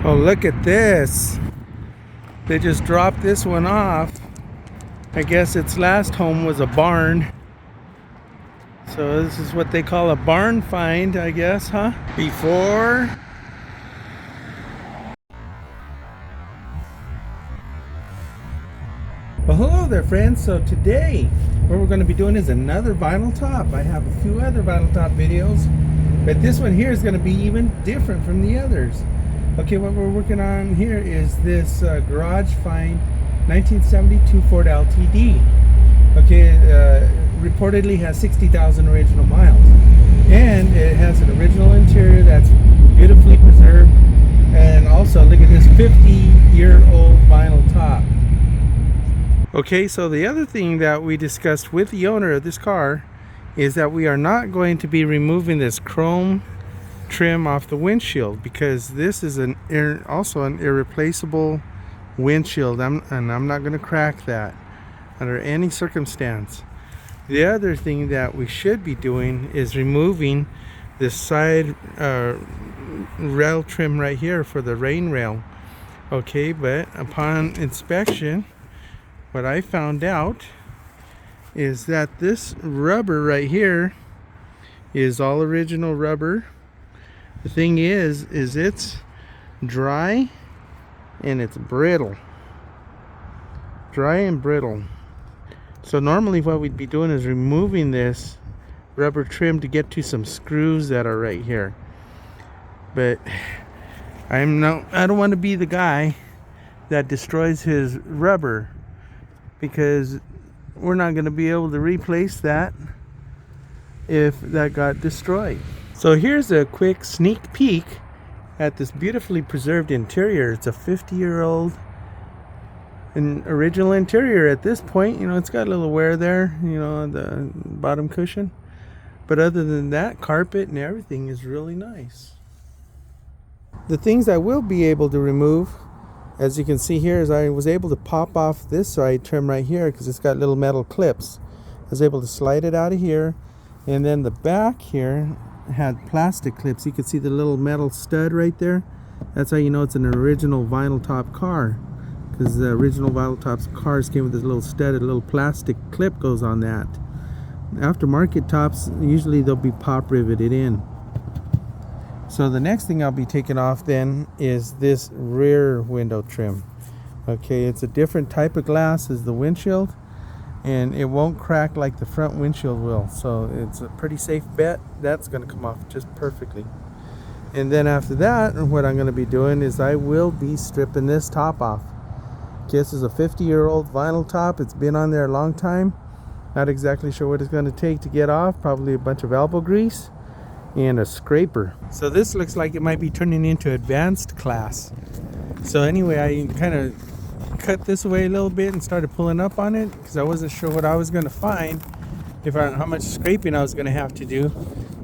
Oh, look at this. They just dropped this one off. I guess its last home was a barn. So this is what they call a barn find, I guess, huh? Before. Well, hello there, friends. So today, what we're going to be doing is another vinyl top. I have a few other vinyl top videos, but this one here is going to be even different from the others. Okay, what we're working on here is this garage find 1972 Ford LTD. Okay, reportedly has 60,000 original miles, and it has an original interior that's beautifully preserved. And also, look at this 50-year-old vinyl top. Okay, so the other thing that we discussed with the owner of this car is that we are not going to be removing this chrome trim off the windshield, because this is also an irreplaceable windshield, and I'm not going to crack that under any circumstance. The other thing that we should be doing is removing this side rail trim right here for the rain rail. Okay, but upon inspection, what I found out is that this rubber right here is all original rubber. The thing is it's dry and it's brittle. Dry and brittle. So normally what we'd be doing is removing this rubber trim to get to some screws that are right here. But I don't want to be the guy that destroys his rubber, because we're not going to be able to replace that if that got destroyed. So here's a quick sneak peek at this beautifully preserved interior. It's a 50-year-old original interior at this point. You know, it's got a little wear there, you know, on the bottom cushion. But other than that, carpet and everything is really nice. The things I will be able to remove, as you can see here, is I was able to pop off this side trim right here because it's got little metal clips. I was able to slide it out of here, and then the back here had plastic clips. You can see the little metal stud right there. That's how you know it's an original vinyl top car, because the original vinyl top cars came with this little stud. A little plastic clip goes on that. Aftermarket tops, usually they'll be pop riveted in. So the next thing I'll be taking off then is this rear window trim. Okay, it's a different type of glass as the windshield, and it won't crack like the front windshield will. So it's a pretty safe bet. That's going to come off just perfectly. And then after that, what I'm going to be doing is I will be stripping this top off. Okay, this is a 50-year-old vinyl top. It's been on there a long time. Not exactly sure what it's going to take to get off. Probably a bunch of elbow grease and a scraper. So this looks like it might be turning into advanced class. So anyway, I kind of cut this away a little bit and started pulling up on it because I wasn't sure what I was going to find, how much scraping I was going to have to do.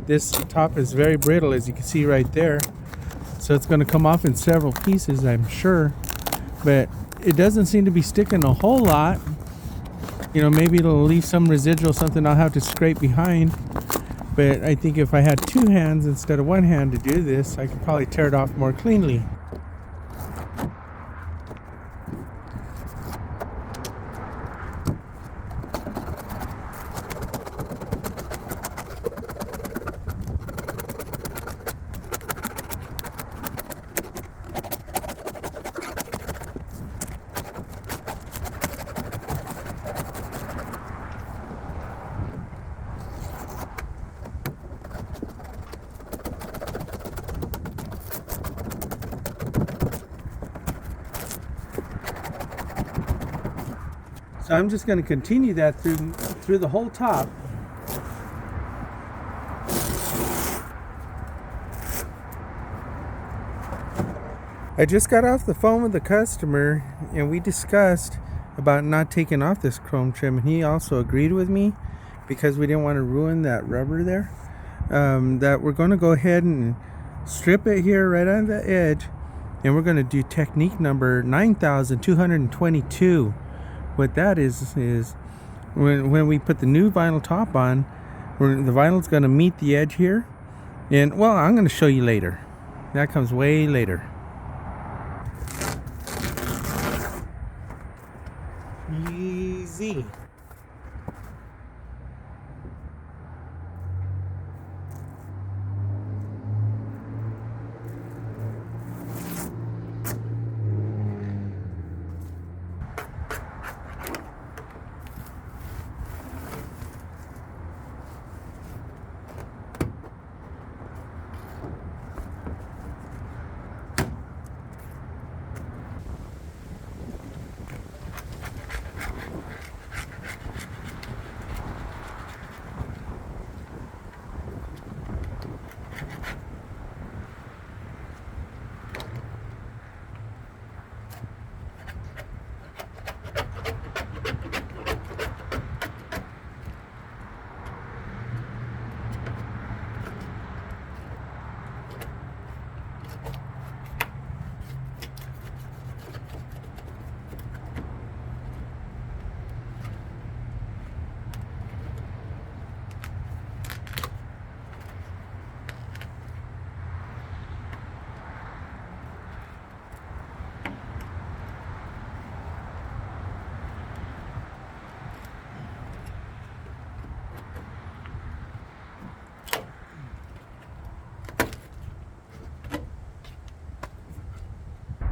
This top is very brittle, as you can see right there. So it's going to come off in several pieces, I'm sure. But it doesn't seem to be sticking a whole lot. You know, maybe it'll leave some residual, something I'll have to scrape behind. But I think if I had two hands instead of one hand to do this, I could probably tear it off more cleanly. So I'm just going to continue that through the whole top. I just got off the phone with the customer, and we discussed about not taking off this chrome trim, and he also agreed with me, because we didn't want to ruin that rubber there, that we're going to go ahead and strip it here right on the edge, and we're going to do technique number 9222. What that is when we put the new vinyl top on, the vinyl's going to meet the edge here, and well, I'm going to show you later. That comes way later. Easy.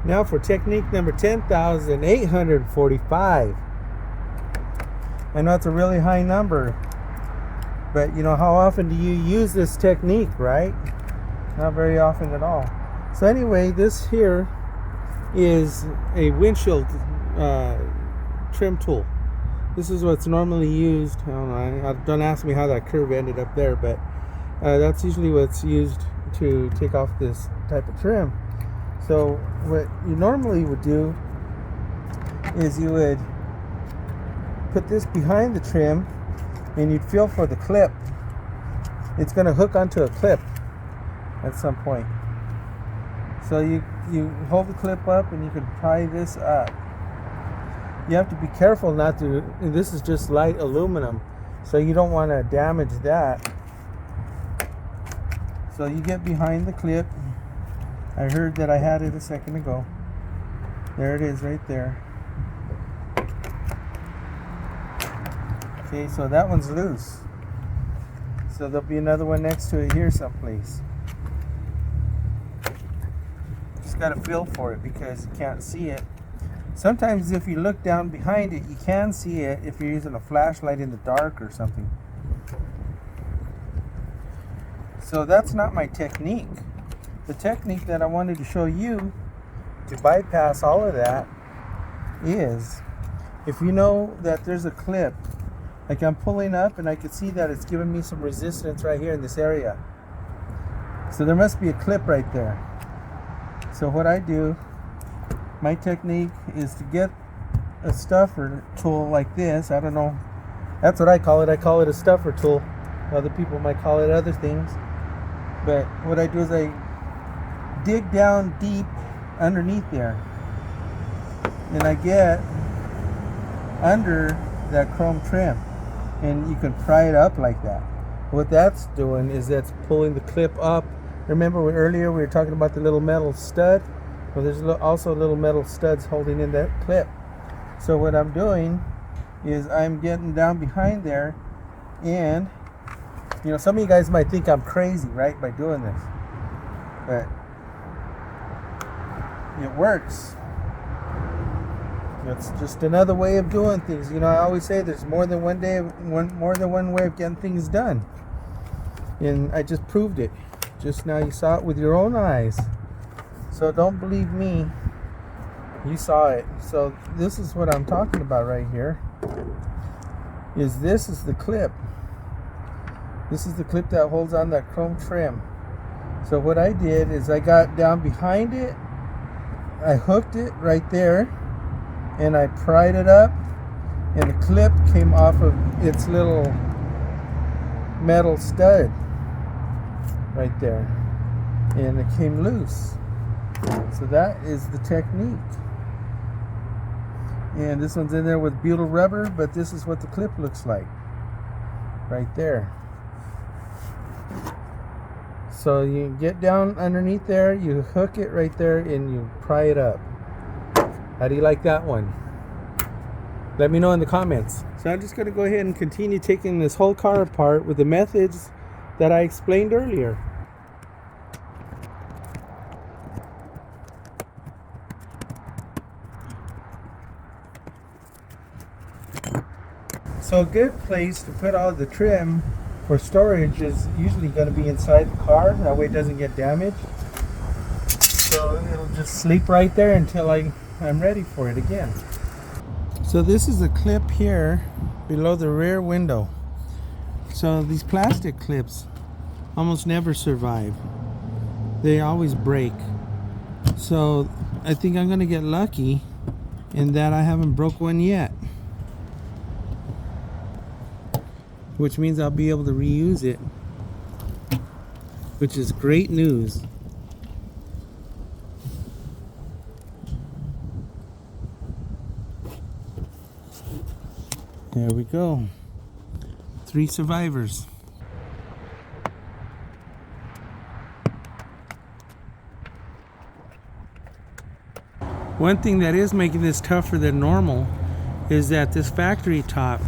Now for technique number 10,845. I know it's a really high number, but you know, how often do you use this technique, right? Not very often at all. So anyway, this here is a windshield trim tool. This is what's normally used. I don't know, don't ask me how that curve ended up there, but that's usually what's used to take off this type of trim. So what you normally would do is you would put this behind the trim and you'd feel for the clip. It's going to hook onto a clip at some point. So you hold the clip up and you can pry this up. You have to be careful not to, this is just light aluminum, so you don't want to damage that. So you get behind the clip. I heard that I had it a second ago. There it is right there. Okay, so that one's loose. So there'll be another one next to it here someplace. Just got to feel for it because you can't see it. Sometimes if you look down behind it, you can see it if you're using a flashlight in the dark or something. So that's not my technique. The technique that I wanted to show you to bypass all of that is, if you know that there's a clip, like I'm pulling up and I can see that it's giving me some resistance right here in this area. So there must be a clip right there. So what I do, my technique is to get a stuffer tool like this. I don't know, that's what I call it. I call it a stuffer tool. Other people might call it other things. But what I do is I dig down deep underneath there and I get under that chrome trim and you can pry it up like that. What that's doing is that's pulling the clip up. Remember earlier we were talking about the little metal stud? Well, there's also little metal studs holding in that clip. So what I'm doing is I'm getting down behind there, and you know, some of you guys might think I'm crazy, right, by doing this, but it works. It's just another way of doing things. You know, I always say there's more than one way of getting things done, and I just proved it. Just now, you saw it with your own eyes. So don't believe me. You saw it. So this is what I'm talking about right here. This is the clip. This is the clip that holds on that chrome trim. So what I did is I got down behind it, I hooked it right there, and I pried it up, and the clip came off of its little metal stud right there, and it came loose. So that is the technique. And this one's in there with butyl rubber, but this is what the clip looks like right there. So you get down underneath there, you hook it right there, and you pry it up. How do you like that one? Let me know in the comments. So I'm just going to go ahead and continue taking this whole car apart with the methods that I explained earlier. So a good place to put all the trim for storage is usually going to be inside the car. That way it doesn't get damaged. So it'll just sleep right there until I'm ready for it again. So this is a clip here below the rear window. So these plastic clips almost never survive. They always break. So I think I'm going to get lucky in that I haven't broke one yet. Which means I'll be able to reuse it, which is great news. There we go. 3 survivors. One thing that is making this tougher than normal is that this factory top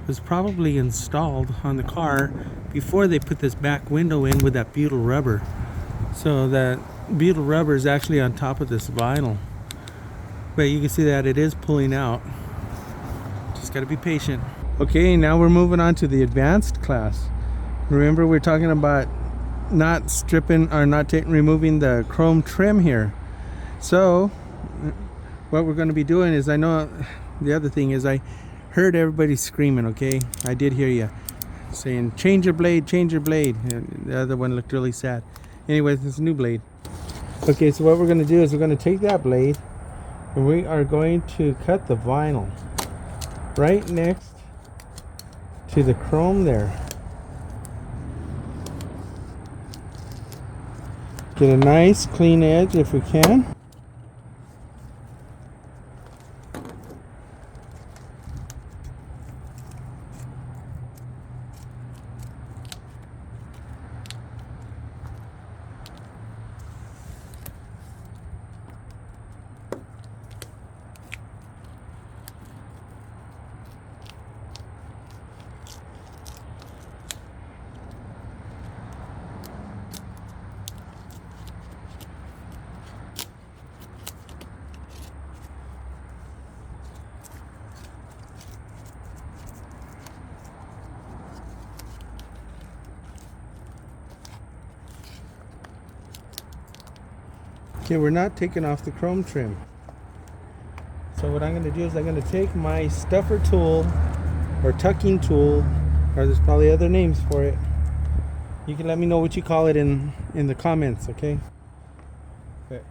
was probably installed on the car before they put this back window in with that butyl rubber. So that butyl rubber is actually on top of this vinyl. But you can see that it is pulling out. Just gotta be patient. Okay, now we're moving on to the advanced class. Remember, we're talking about not stripping or not removing the chrome trim here. So what we're going to be doing is, I know the other thing is I heard everybody screaming. Okay, I did hear you saying change your blade, change your blade. And the other one looked really sad. Anyways, it's a new blade. Okay, so what we're going to do is we're going to take that blade and we are going to cut the vinyl right next to the chrome there. Get a nice clean edge if we can. Okay, we're not taking off the chrome trim. So what I'm going to do is I'm going to take my stuffer tool or tucking tool, or there's probably other names for it. You can let me know what you call it in the comments, okay? Okay.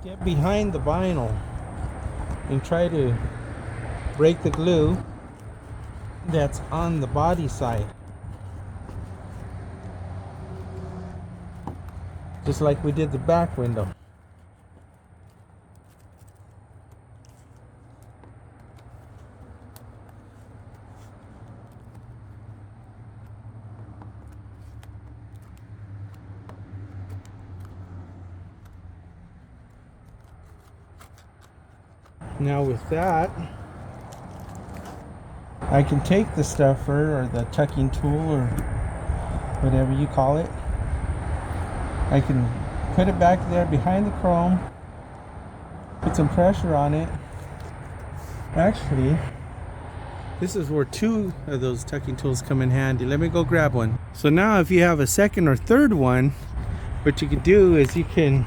Get behind the vinyl and try to break the glue that's on the body side. Just like we did the back window. Now with that, I can take the stuffer or the tucking tool or whatever you call it. I can put it back there behind the chrome, put some pressure on it. Actually, this is where 2 of those tucking tools come in handy. Let me go grab one. So now if you have a second or third one, what you can do is you can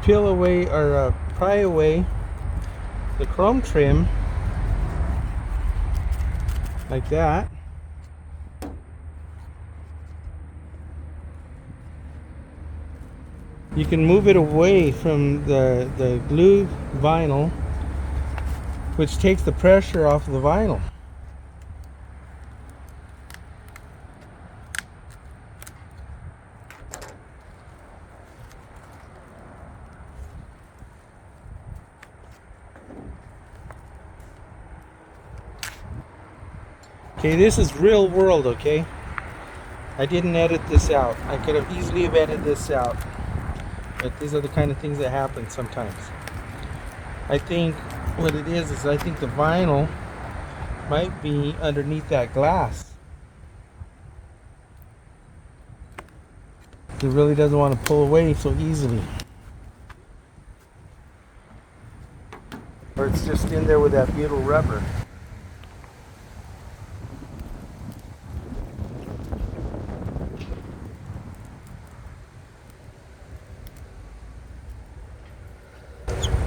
peel away or pry away the chrome trim like that. You can move it away from the glued vinyl, which takes the pressure off of the vinyl. Okay, this is real world, okay? I didn't edit this out. I could have easily have edited this out. But these are the kind of things that happen sometimes. I think what it is I think the vinyl might be underneath that glass. It really doesn't want to pull away so easily. Or it's just in there with that butyl rubber.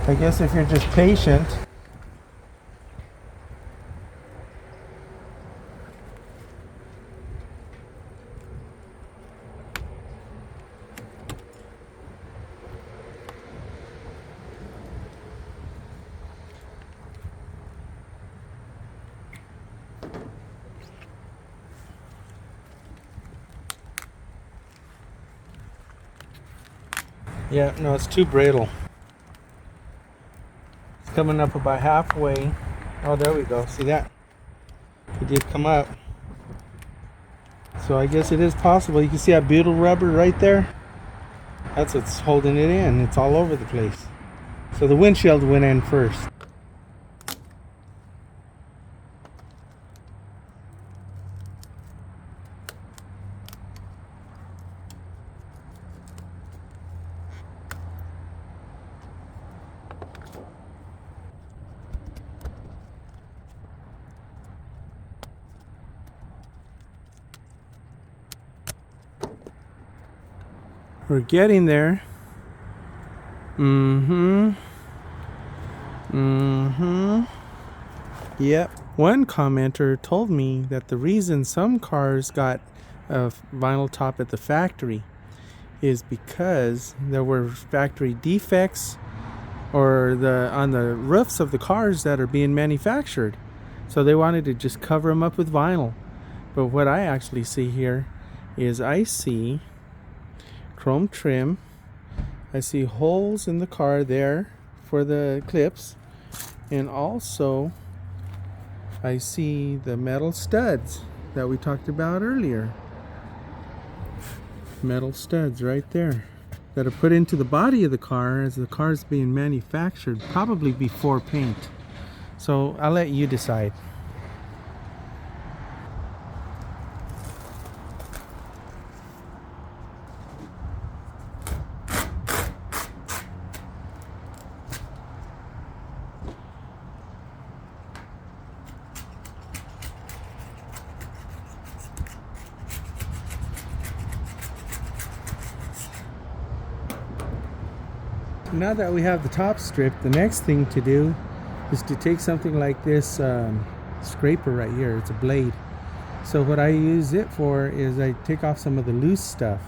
I guess if you're just patient, yeah, no, it's too brittle. It's coming up about halfway. Oh, there we go. See that? It did come up. So I guess it is possible. You can see that butyl rubber right there. That's what's holding it in. It's all over the place. So the windshield went in first. We're getting there. Yep. One commenter told me that the reason some cars got a vinyl top at the factory is because there were factory defects or on the roofs of the cars that are being manufactured. So they wanted to just cover them up with vinyl. But what I actually see here is I see chrome trim. I see holes in the car there for the clips, and also I see the metal studs that we talked about earlier. Metal studs right there that are put into the body of the car as the car is being manufactured, probably before paint. So I'll let you decide. Now that we have the top stripped, the next thing to do is to take something like this scraper right here. It's a blade. So what I use it for is I take off some of the loose stuff.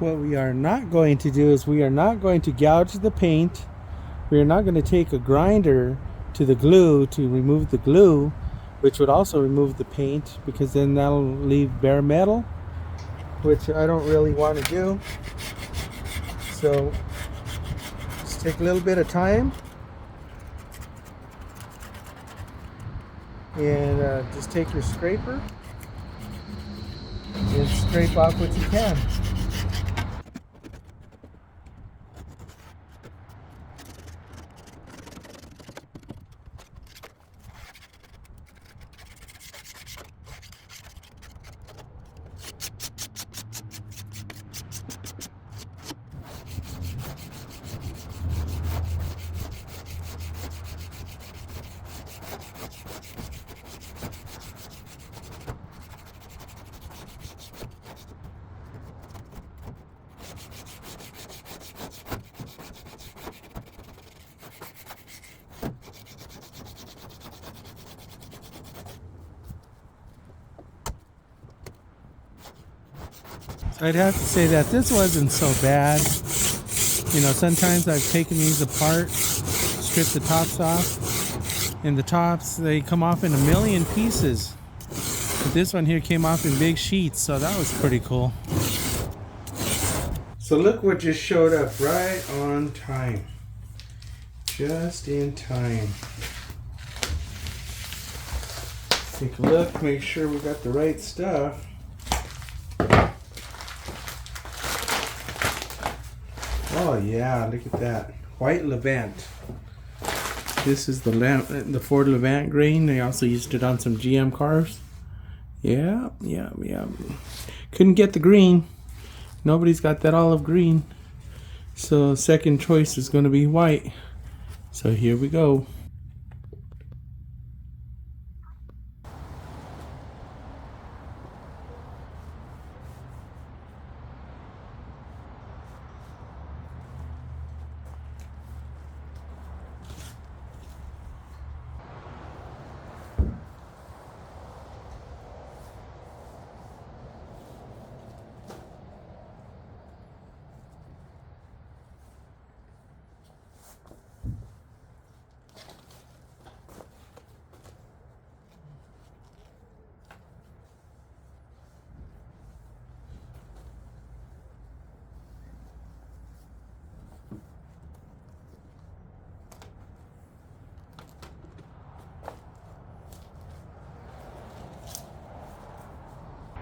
What we are not going to do is we are not going to gouge the paint. We are not going to take a grinder to the glue to remove the glue, which would also remove the paint, because then that'll leave bare metal, which I don't really want to do. So just take a little bit of time and just take your scraper and scrape off what you can. I'd have to say that this wasn't so bad. You know, sometimes I've taken these apart, stripped the tops off, and the tops, they come off in a million pieces. But this one here came off in big sheets, so that was pretty cool. So look what just showed up right on time. Just in time. Take a look, make sure we got the right stuff. Oh yeah, look at that. White Levant. This is the Ford Levant grain. They also used it on some GM cars. Yeah. Couldn't get the green. Nobody's got that olive green. So second choice is going to be white. So here we go.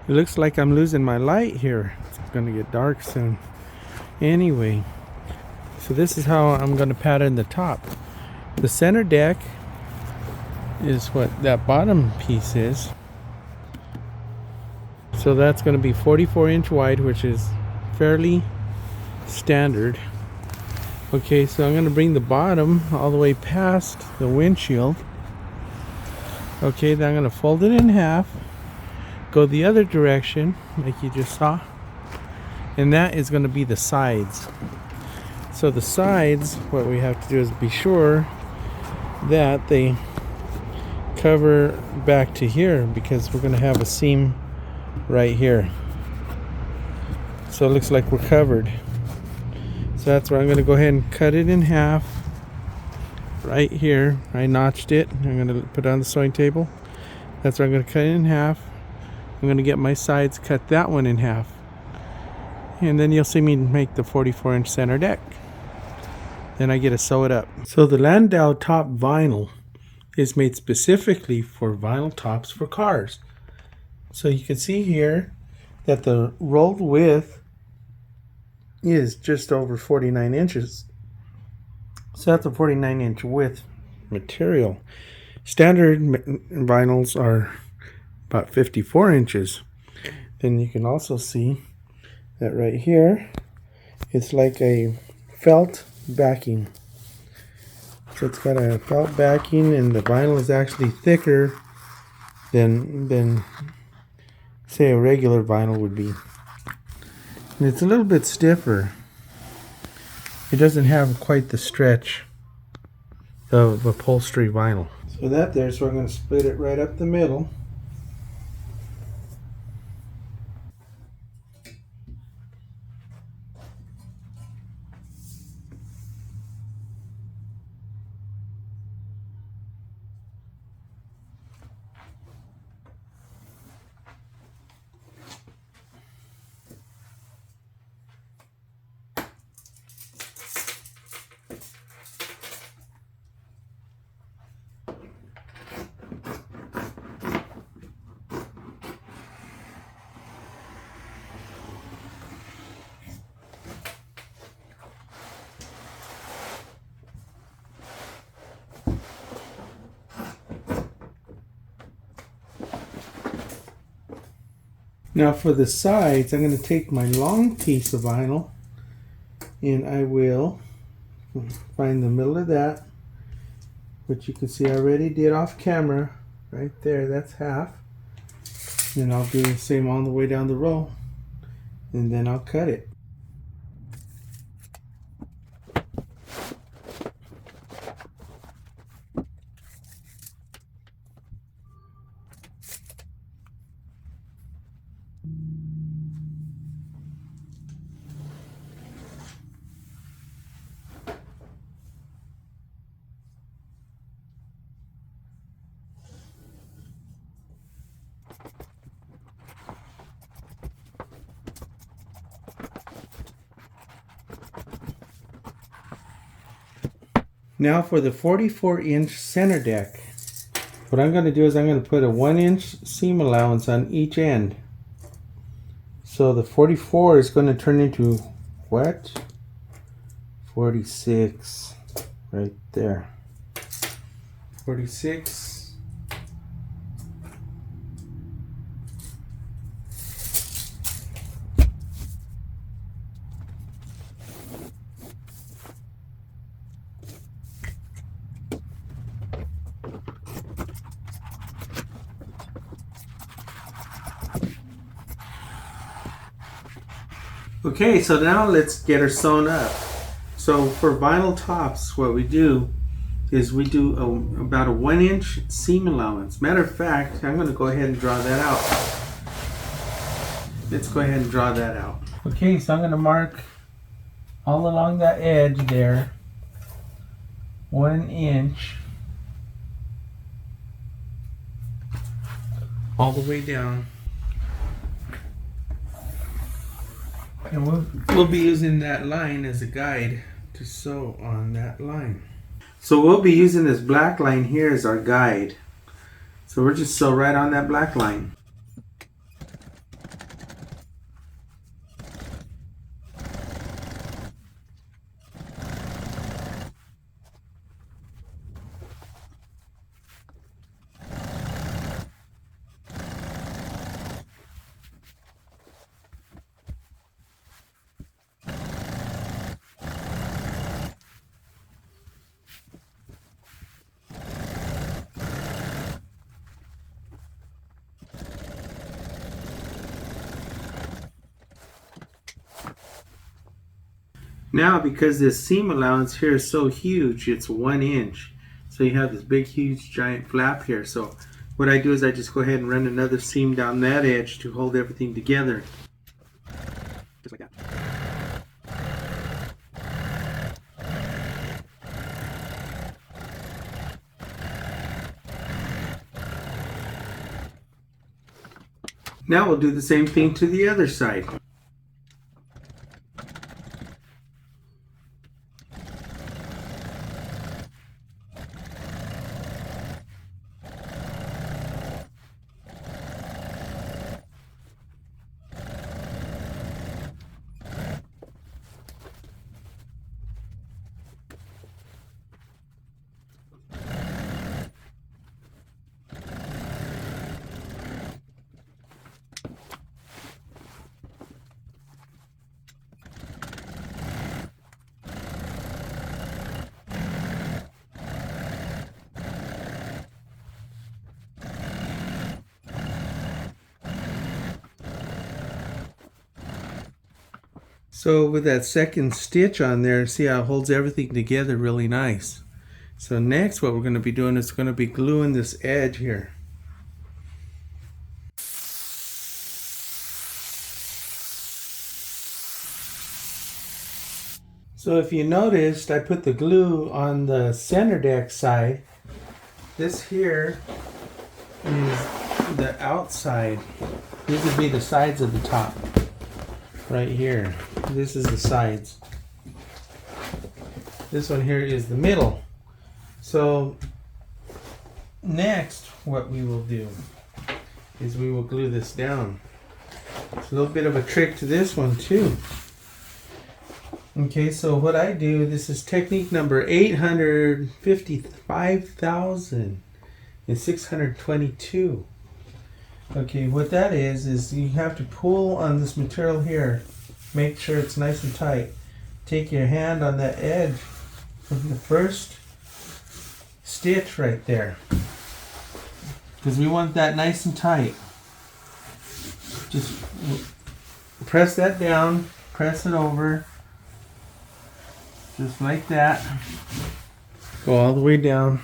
It looks like I'm losing my light here. It's gonna get dark soon. Anyway, so this is how I'm gonna pattern the top. The center deck is what that bottom piece is. So that's gonna be 44-inch wide, which is fairly standard. Okay, so I'm gonna bring the bottom all the way past the windshield. Okay, then I'm gonna fold it in half. Go the other direction like you just saw, and that is going to be the sides. So the sides, what we have to do is be sure that they cover back to here, because we're going to have a seam right here. So it looks like we're covered. So that's where I'm going to go ahead and cut it in half right here. I notched it. I'm going to put it on the sewing table. That's where I'm going to cut it in half. I'm going to get my sides, cut that one in half. And then you'll see me make the 44-inch center deck. Then I get to sew it up. So the Landau top vinyl is made specifically for vinyl tops for cars. So you can see here that the rolled width is just over 49 inches. So that's a 49-inch width material. Standard vinyls are about 54 inches. Then you can also see that right here it's like a felt backing. So it's got a felt backing, and the vinyl is actually thicker than say a regular vinyl would be. And it's a little bit stiffer. It doesn't have quite the stretch of upholstery vinyl. So so I'm going to split it right up the middle. Now for the sides, I'm going to take my long piece of vinyl and I will find the middle of that, which you can see I already did off camera right there. That's half. And I'll do the same all the way down the row, and then I'll cut it. Now for the 44-inch center deck. what I'm going to do is I'm going to put a 1-inch seam allowance on each end. So the 44 is going to turn into what? 46 right there. 46. Okay, so now let's get her sewn up. So for vinyl tops, what we do is we do about a 1-inch seam allowance. Matter of fact, I'm going to go ahead and draw that out. Let's go ahead and draw that out. Okay, so I'm going to mark all along that edge there 1 inch all the way down. And we'll be using that line as a guide to sew on that line. So we'll be using this black line here as our guide. So we'll just sew right on that black line. Now, because this seam allowance here is so huge, it's 1 inch. So you have this big, huge, giant flap here. So what I do is I just go ahead and run another seam down that edge to hold everything together. Just like that. Now we'll do the same thing to the other side. So with that second stitch on there, see how it holds everything together really nice. So next what we're going to be doing is going to be gluing this edge here. So if you noticed, I put the glue on the center deck side. This here is the outside. These would be the sides of the top. Right here. This is the sides. This one here is the middle. So next what we will do is we will glue this down. It's a little bit of a trick to this one too. Okay, so what I do, this is technique number 855,622. Okay, what that is you have to pull on this material here. Make sure it's nice and tight. Take your hand on that edge of the first stitch right there. Because we want that nice and tight. Just press that down, press it over. Just like that. Go all the way down.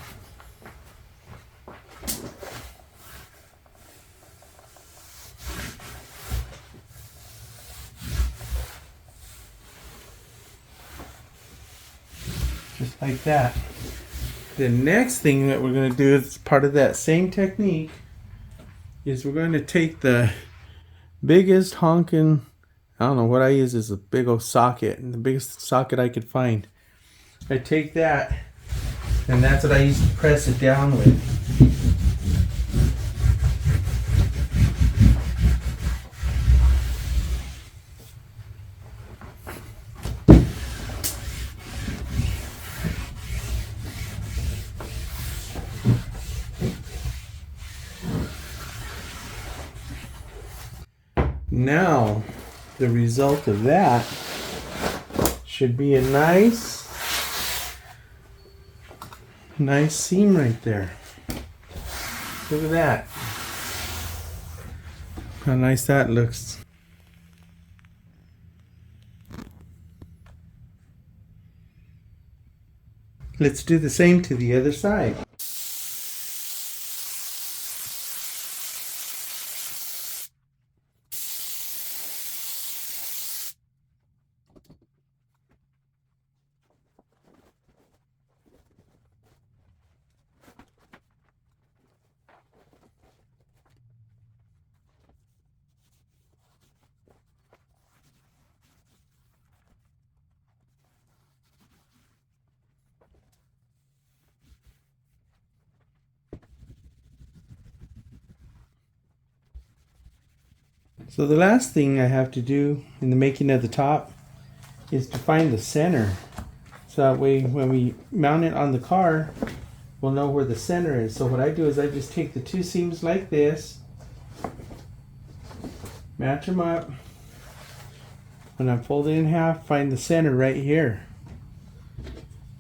Just like that. The next thing that we're going to do as part of that same technique is we're going to take the biggest honking, I don't know what I use is a big old socket, and the biggest socket I could find. I take that, and that's what I used to press it down with. Now, the result of that should be a nice seam right there. Look at that. How nice that looks. Let's do the same to the other side. So the last thing I have to do in the making of the top is to find the center. So that way when we mount it on the car, we'll know where the center is. So what I do is I just take the two seams like this, match them up. When I fold it in half, find the center right here.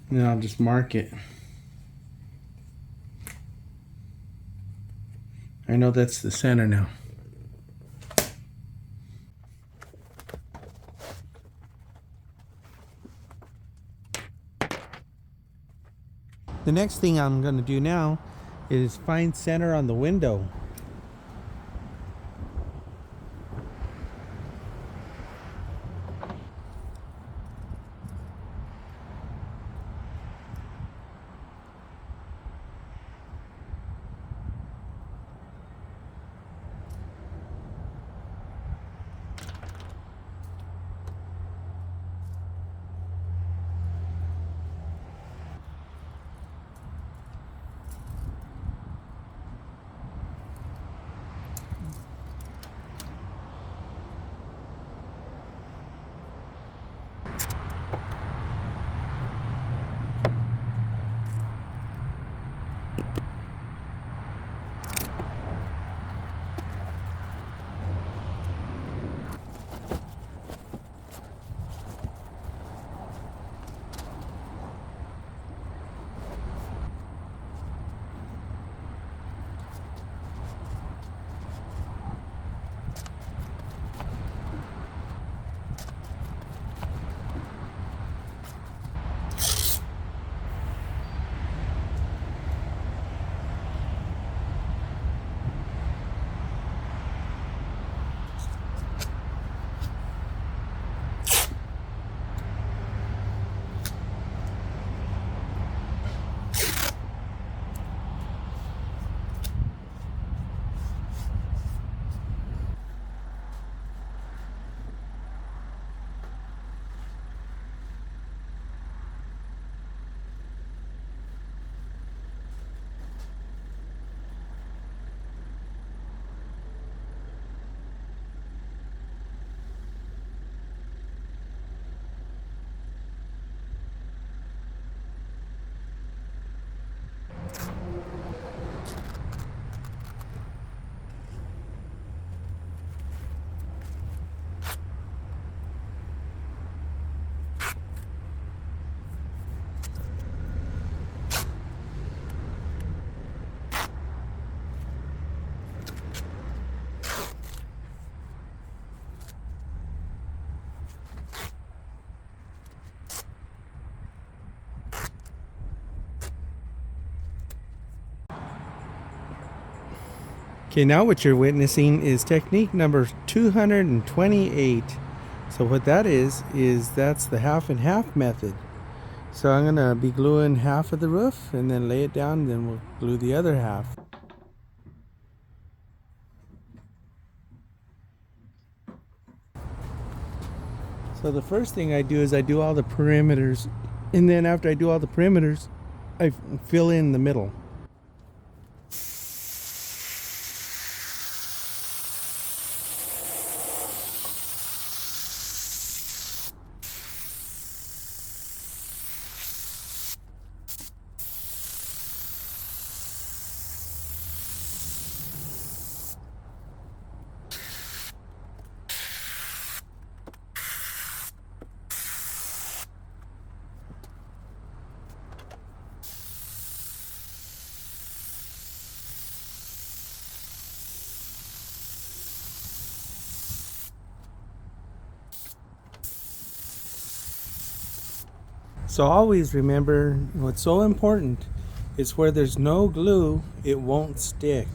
And then I'll just mark it. I know that's the center now. The next thing I'm going to do now is find center on the window. Okay, now what you're witnessing is technique number 228. So what that is that's the half and half method. So I'm gonna be gluing half of the roof and then lay it down, and then we'll glue the other half. So the first thing I do is I do all the perimeters, and then after I do all the perimeters, I fill in the middle. So always remember, what's so important is where there's no glue, it won't stick.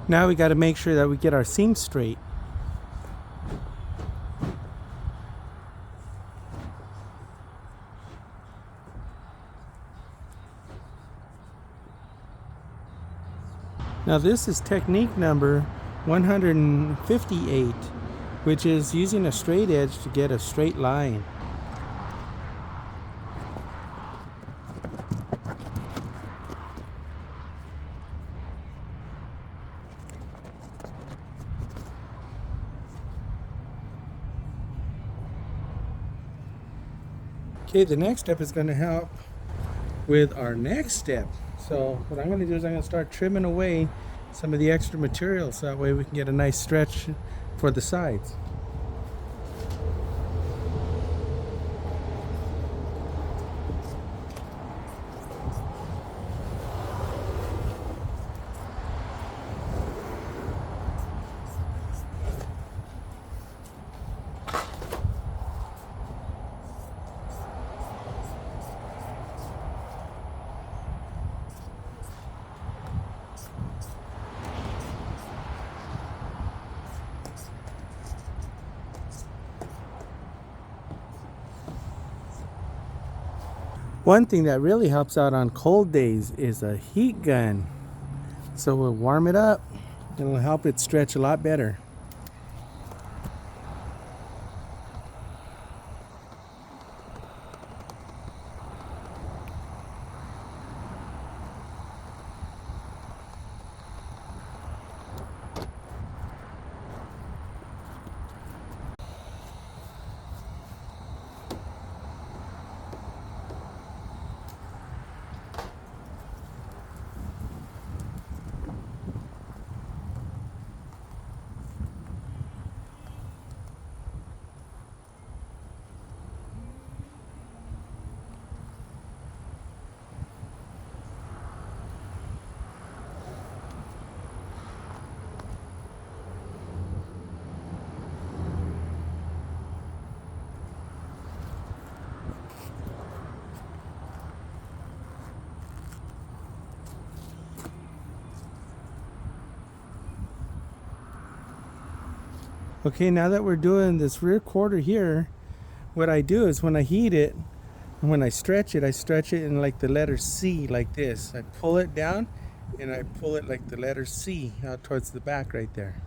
Now we got to make sure that we get our seam straight. Now this is technique number 158, which is using a straight edge to get a straight line. Okay, the next step is going to help with our next step. So what I'm going to do is I'm going to start trimming away some of the extra material so that way we can get a nice stretch for the sides. One thing that really helps out on cold days is a heat gun. So we'll warm it up and it'll help it stretch a lot better. Okay, now that we're doing this rear quarter here, what I do is when I heat it, and when I stretch it in like the letter C, like this. I pull it down and I pull it like the letter C out towards the back right there.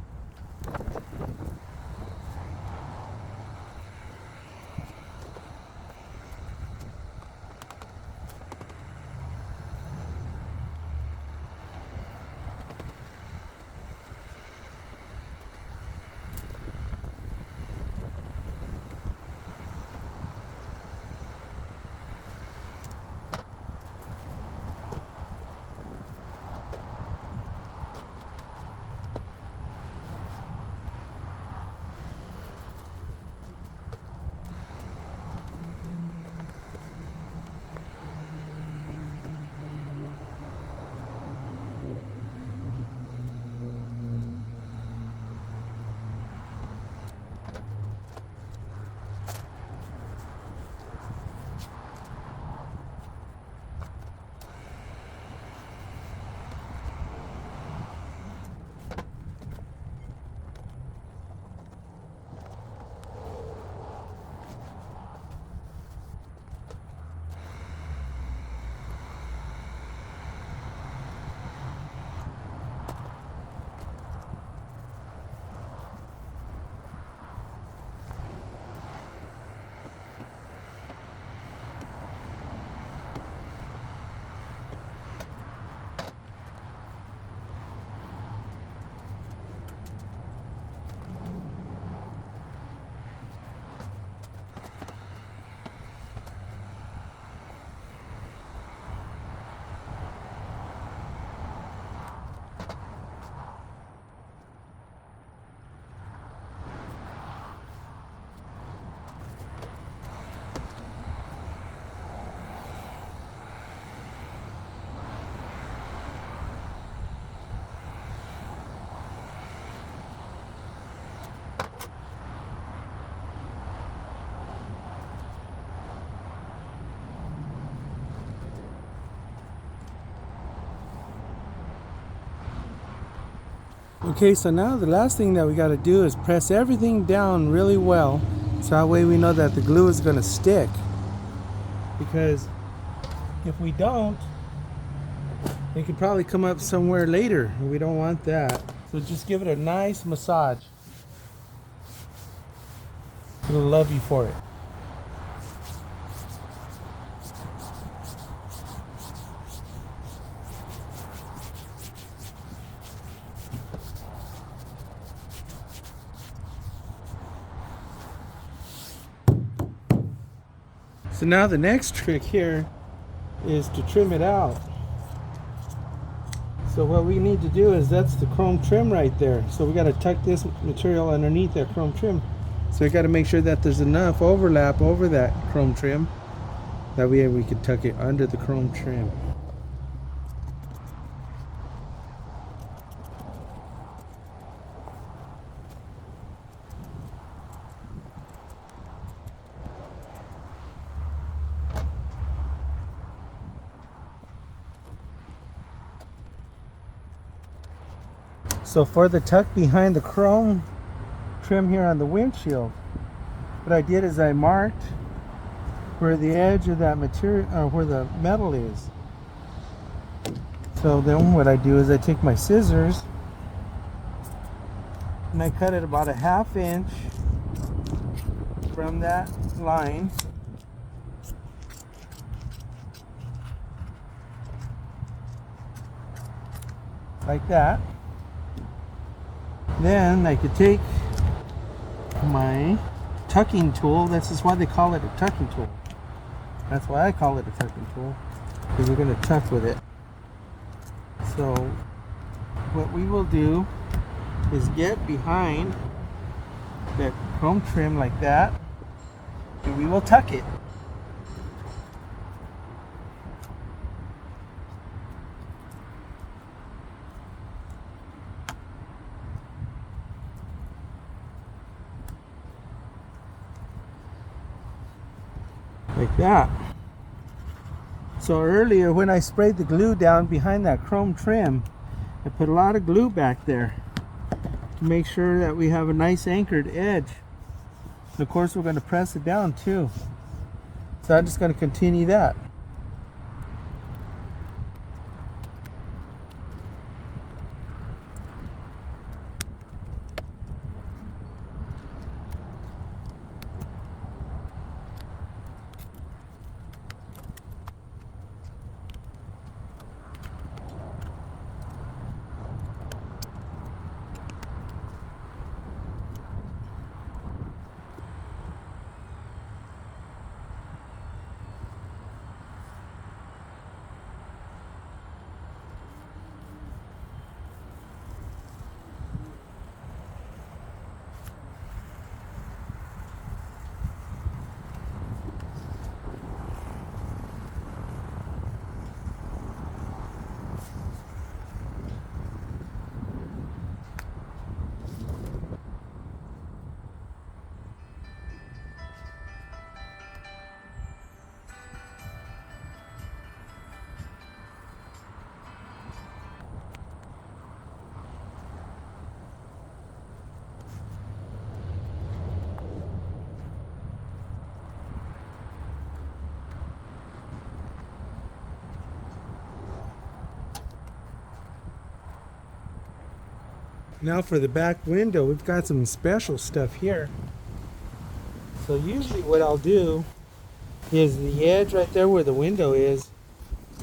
Okay, so now the last thing that we got to do is press everything down really well, so that way we know that the glue is going to stick. Because if we don't, it could probably come up somewhere later, and we don't want that. So just give it a nice massage. It'll love you for it. So now the next trick here is to trim it out. So what we need to do is, that's the chrome trim right there. So we got to tuck this material underneath that chrome trim. So we got to make sure that there's enough overlap over that chrome trim. That way we can tuck it under the chrome trim. So for the tuck behind the chrome trim here on the windshield, what I did is I marked where the edge of that material, or where the metal is. So then what I do is I take my scissors and I cut it about a 1/2 inch from that line. Like that. Then I could take my tucking tool. This is why they call it a tucking tool. That's why I call it a tucking tool, because we're going to tuck with it. So what we will do is get behind that chrome trim like that, and we will tuck it. Like that. So earlier when I sprayed the glue down behind that chrome trim, I put a lot of glue back there to make sure that we have a nice anchored edge. And of course we're going to press it down too. So I'm just going to continue that. Now for the back window, we've got some special stuff here. So usually what I'll do is the edge right there where the window is,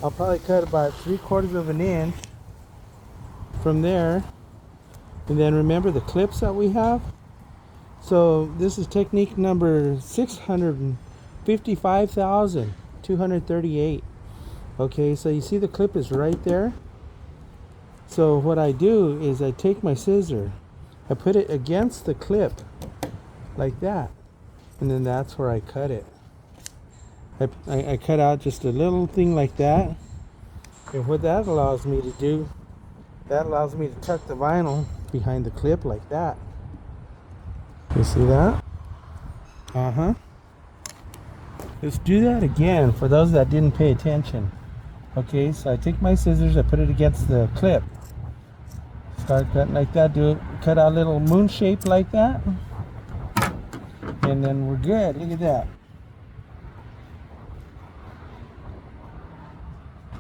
I'll probably cut about 3/4 of an inch from there. And then remember the clips that we have? So this is technique number 655,238. Okay, so you see the clip is right there. So what I do is I take my scissor, I put it against the clip like that, and then that's where I cut it. I cut out just a little thing like that, and what that allows me to do, that allows me to tuck the vinyl behind the clip like that. You see that? Let's do that again for those that didn't pay attention. Okay, so I take my scissors, I put it against the clip. Start cutting like that. Cut out a little moon shape like that. And then we're good. Look at that.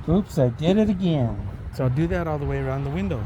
Oops, I did it again. So I'll do that all the way around the window.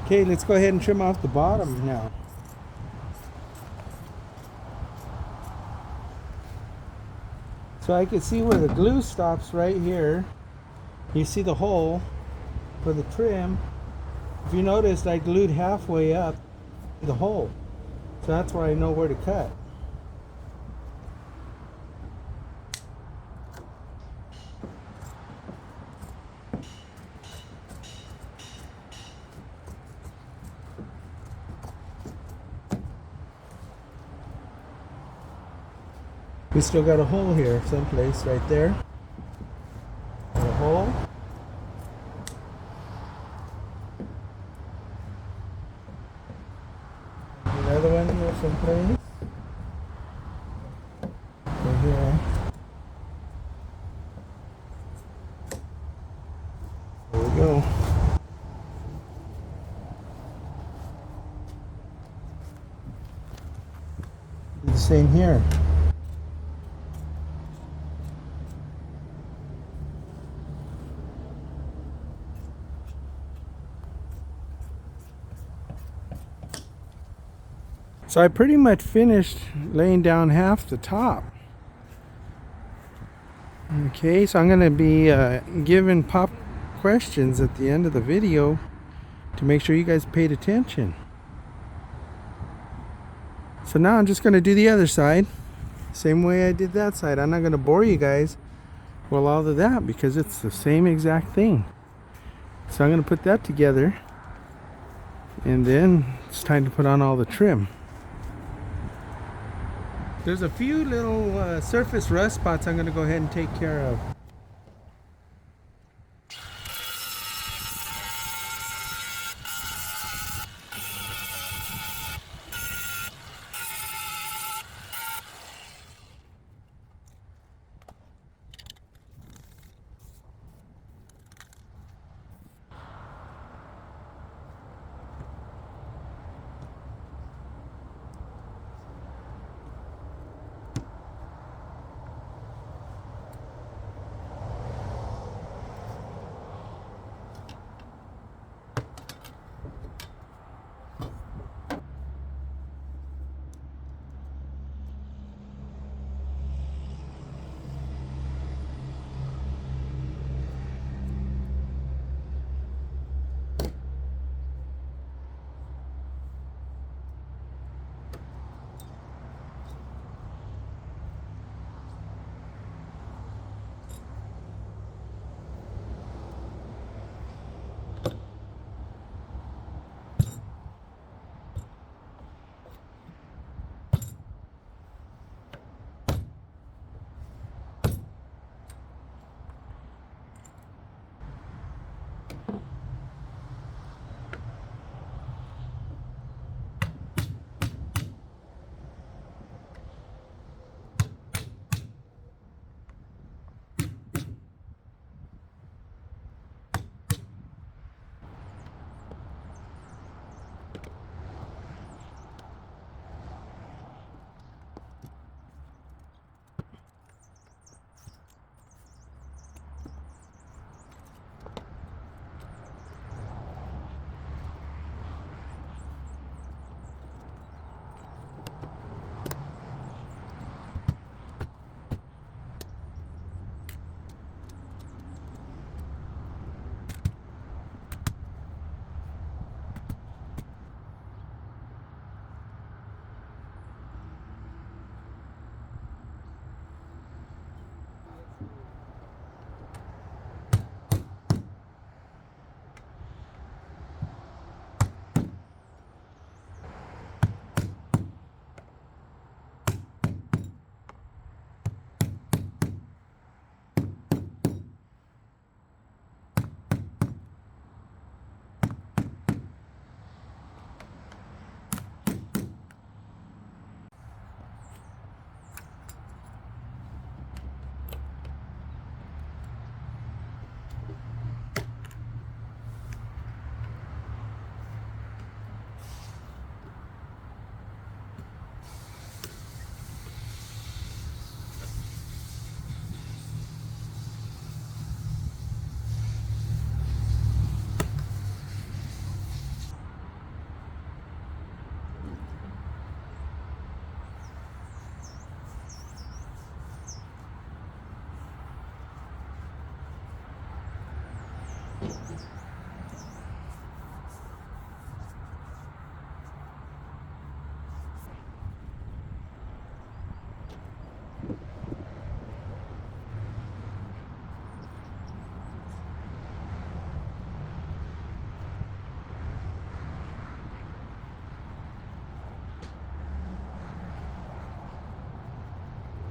Okay, let's go ahead and trim off the bottom now. So I can see where the glue stops right here. You see the hole for the trim. If you noticed, I glued halfway up the hole. So that's where I know where to cut. We still got a hole here someplace right there. A hole. Another one here someplace. Right here. There we go. Do the same here. So I pretty much finished laying down half the top. Okay, so I'm going to be giving pop questions at the end of the video to make sure you guys paid attention. So now I'm just going to do the other side. Same way I did that side. I'm not going to bore you guys with all of that because it's the same exact thing. So I'm going to put that together. And then it's time to put on all the trim. There's a few little surface rust spots I'm going to go ahead and take care of.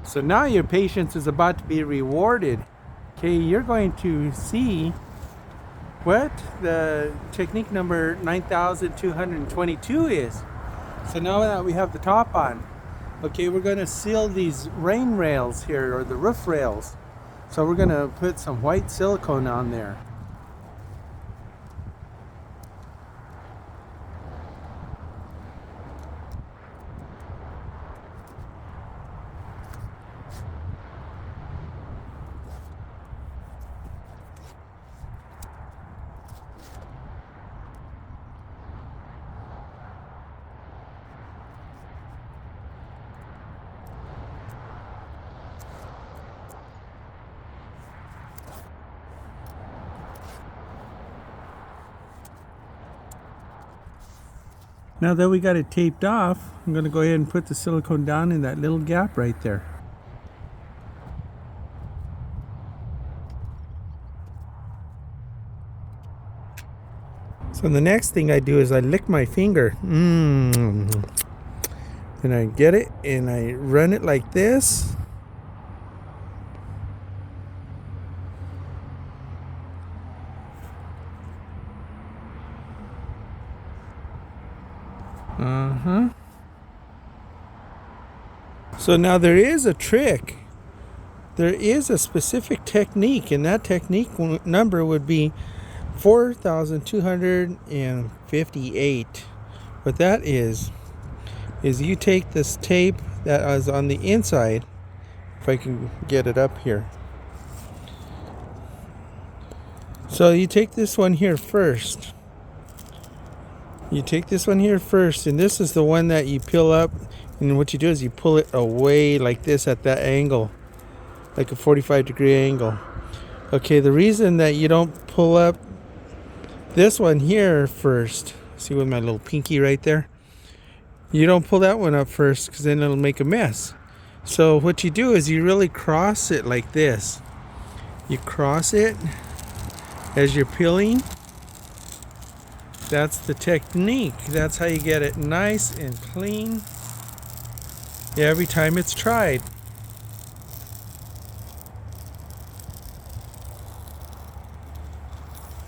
So now your patience is about to be rewarded. Okay, you're going to see what the technique number 9222 is. So now that we have the top on, okay, we're going to seal these rain rails here, or the roof rails. So we're going to put some white silicone on there. Now that we got it taped off, I'm going to go ahead and put the silicone down in that little gap right there. So the next thing I do is I lick my finger. Then I get it and I run it like this. So now there is a trick. There is a specific technique, and that technique number would be 4,258. What that is you take this tape that is on the inside, if I can get it up here. So you take this one here first. You take this one here first, and this is the one that you peel up, and what you do is you pull it away like this at that angle, like a 45-degree angle. Okay, the reason that you don't pull up this one here first, see with my little pinky right there, you don't pull that one up first because then it'll make a mess. So what you do is you really cross it like this. You cross it as you're peeling. That's the technique. That's how you get it nice and clean every time it's tried.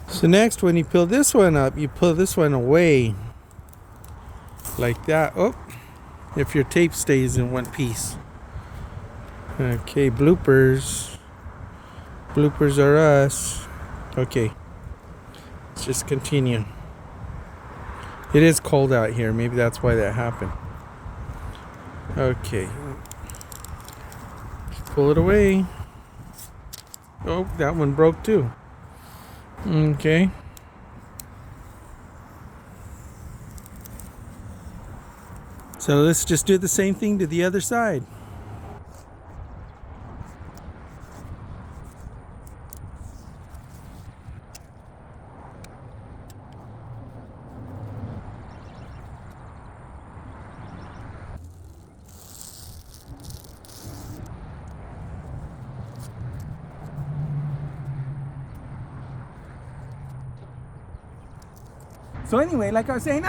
So next, when you peel this one up, you pull this one away like that. Oh, if your tape stays in one piece. Okay, bloopers. Bloopers are us. Okay, let's just continue. It is cold out here. Maybe that's why that happened. Okay. Just pull it away. Oh, that one broke too. Okay. So let's just do the same thing to the other side. So anyway, like I was saying,